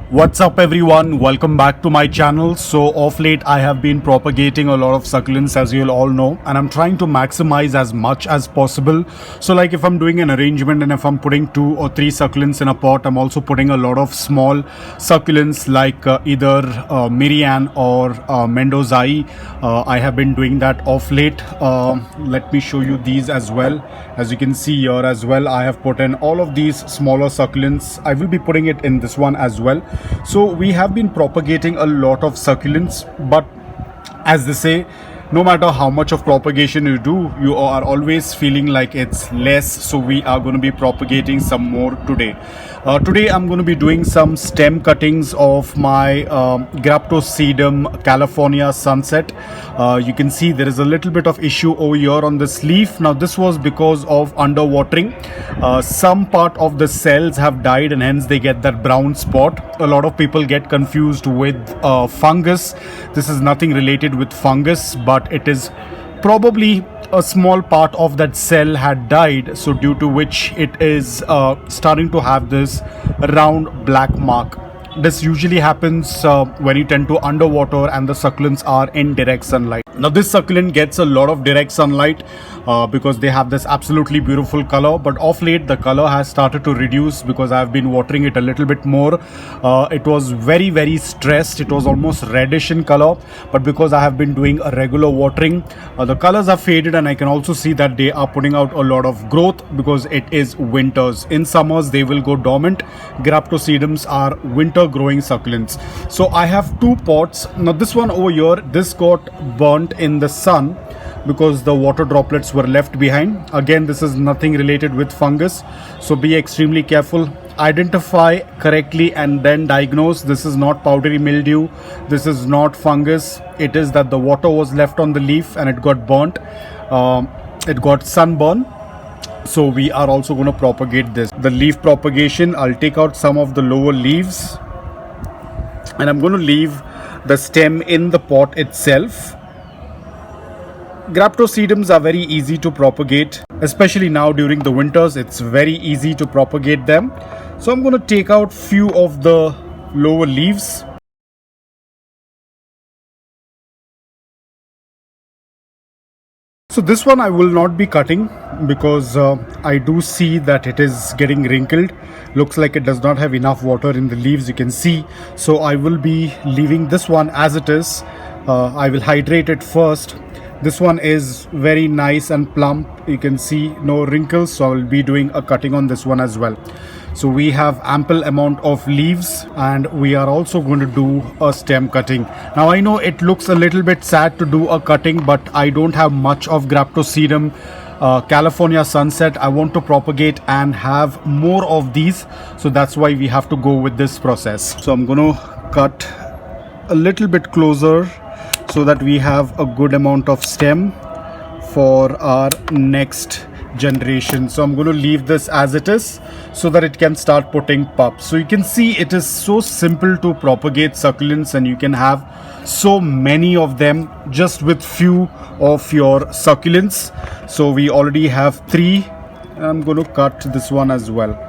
What's up everyone, welcome back to my channel. So of late I have been propagating a lot of succulents, as you'll all know, and I'm trying to maximize as much as possible. So like if I'm doing an arrangement and if I'm putting 2 or 3 succulents in a pot, I'm also putting a lot of small succulents like either Miriam or Mendozai. I have been doing that of late. Let me show you these as well. As you can see here as well, I have put in all of these smaller succulents. I will be putting it in this one as well. So we have been propagating a lot of succulents, but as they say, no matter how much of propagation you do, you are always feeling like it's less. So we are going to be propagating some more today. Today I'm going to be doing some stem cuttings of my Graptosedum California Sunset. You can see there is a little bit of issue over here on this leaf. Now this was because of underwatering. Some part of the cells have died and hence they get that brown spot. A lot of people get confused with fungus. This is nothing related with fungus, but it is probably a small part of that cell had died, so due to which it is starting to have this round black mark. This usually happens when you tend to underwater and the succulents are in direct sunlight. Now this succulent gets a lot of direct sunlight because they have this absolutely beautiful color, but of late the color has started to reduce because I have been watering it a little bit more. It was very stressed. It was almost reddish in color, but because I have been doing a regular watering, the colors have faded, and I can also see that they are putting out a lot of growth because it is winters. In summers they will go dormant. Graptosedums are winter growing succulents. So I have 2 pots. Now this one over here, this got burnt in the sun because the water droplets were left behind. Again, this is nothing related with fungus, so be extremely careful. Identify correctly and then diagnose. This is not powdery mildew, this is not fungus. It is that the water was left on the leaf and it got burnt, it got sunburn. So we are also going to propagate this. The leaf propagation, I'll take out some of the lower leaves and I'm going to leave the stem in the pot itself. Graptosedums are very easy to propagate, especially now during the winters. It's very easy to propagate them. So I'm going to take out few of the lower leaves. So this one I will not be cutting because I do see that it is getting wrinkled. Looks like it does not have enough water in the leaves, you can see. So I will be leaving this one as it is. I will hydrate it first. This one is very nice and plump. You can see no wrinkles, so I will be doing a cutting on this one as well. So we have ample amount of leaves and we are also going to do a stem cutting. Now I know it looks a little bit sad to do a cutting, but I don't have much of Graptosedum California Sunset. I want to propagate and have more of these, so that's why we have to go with this process. So I'm going to cut a little bit closer so that we have a good amount of stem for our next generation. So I'm going to leave this as it is so that it can start putting pups. So you can see it is so simple to propagate succulents and you can have so many of them just with few of your succulents. So we already have 3. I'm going to cut this one as well.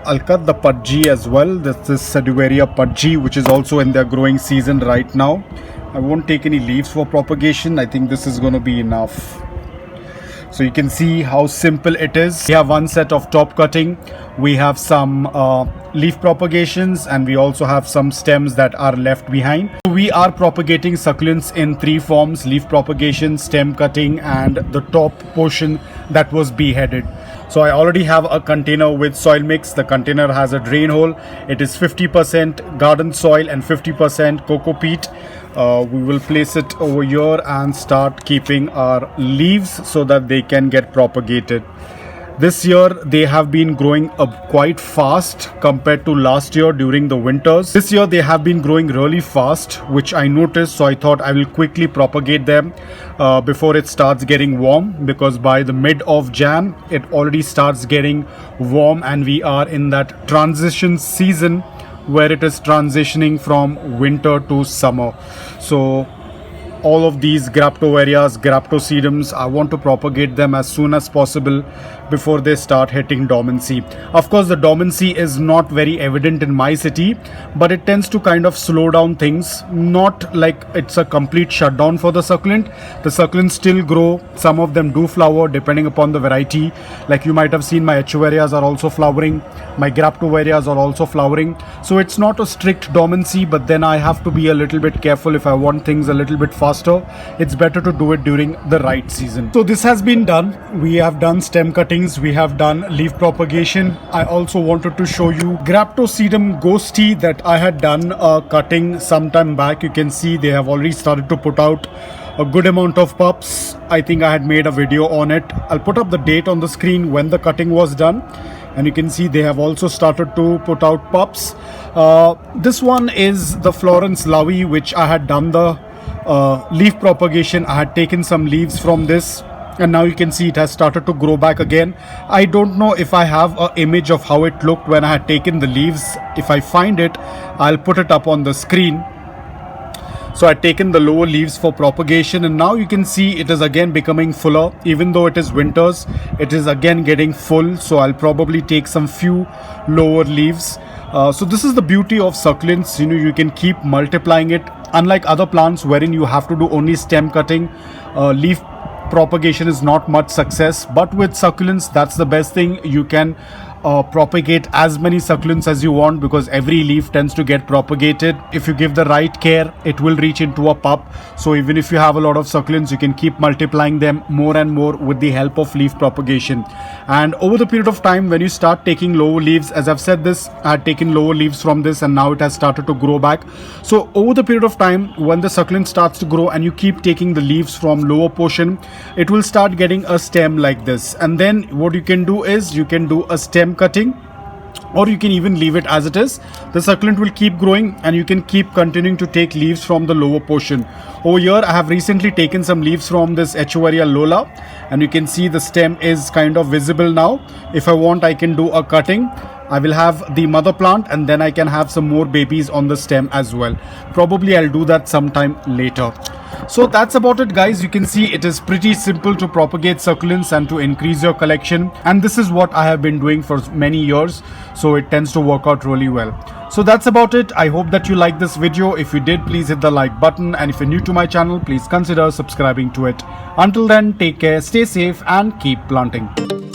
I'll cut the Pudgy as well. This is Seduaria Pudgy, which is also in their growing season right now. I won't take any leaves for propagation. I think this is going to be enough. So you can see how simple it is. We have one set of top cutting. We have some leaf propagations and we also have some stems that are left behind. We are propagating succulents in 3 forms: leaf propagation, stem cutting, and the top portion that was beheaded. So I already have a container with soil mix. The container has a drain hole. It is 50% garden soil and 50% coco peat. We will place it over here and start keeping our leaves so that they can get propagated. This year they have been growing up quite fast compared to last year during the winters. This year they have been growing really fast, which I noticed, so I thought I will quickly propagate them before it starts getting warm, because by the mid of Jan it already starts getting warm and we are in that transition season where it is transitioning from winter to summer. So all of these Graptovarias, Graptosedums, I want to propagate them as soon as possible before they start hitting dormancy. Of course, the dormancy is not very evident in my city, but it tends to kind of slow down things. Not like it's a complete shutdown for the succulent. The succulents still grow. Some of them do flower depending upon the variety. Like you might have seen, my echeverias are also flowering. My graptovarias are also flowering. So it's not a strict dormancy, but then I have to be a little bit careful. If I want things a little bit faster, it's better to do it during the right season. So this has been done. We have done stem cuttings, we have done leaf propagation. I also wanted to show you Graptosedum ghosty that I had done cutting some time back. You can see they have already started to put out a good amount of pups. I think I had made a video on it. I'll put up the date on the screen when the cutting was done, and you can see they have also started to put out pups. This one is the Florence Lowy, which I had done the leaf propagation. I had taken some leaves from this, and now you can see it has started to grow back again. I don't know if I have an image of how it looked when I had taken the leaves. If I find it, I'll put it up on the screen. So I'd taken the lower leaves for propagation, and now you can see it is again becoming fuller. Even though it is winters, it is again getting full. So I'll probably take some few lower leaves. So this is the beauty of succulents. You can keep multiplying it. Unlike other plants wherein you have to do only stem cutting, leaf propagation is not much success. But with succulents, that's the best thing. You can propagate as many succulents as you want, because every leaf tends to get propagated. If you give the right care, it will reach into a pup. So even if you have a lot of succulents, you can keep multiplying them more and more with the help of leaf propagation. And over the period of time, when you start taking lower leaves, as I've said this, I had taken lower leaves from this, and now it has started to grow back. So over the period of time, when the succulent starts to grow and you keep taking the leaves from lower portion, it will start getting a stem like this. And then what you can do is you can do a stem cutting, or you can even leave it as it is. The succulent will keep growing, and you can keep continuing to take leaves from the lower portion. Over here, I have recently taken some leaves from this Echeveria Lola, and you can see the stem is kind of visible now. If I want, I can do a cutting. I will have the mother plant, and then I can have some more babies on the stem as well. Probably I'll do that sometime later. So that's about it, guys. You can see it is pretty simple to propagate succulents and to increase your collection, and this is what I have been doing for many years, so it tends to work out really well. So that's about it. I hope that you liked this video. If you did, please hit the like button, and if you're new to my channel, please consider subscribing to it. Until then, take care, stay safe, and keep planting.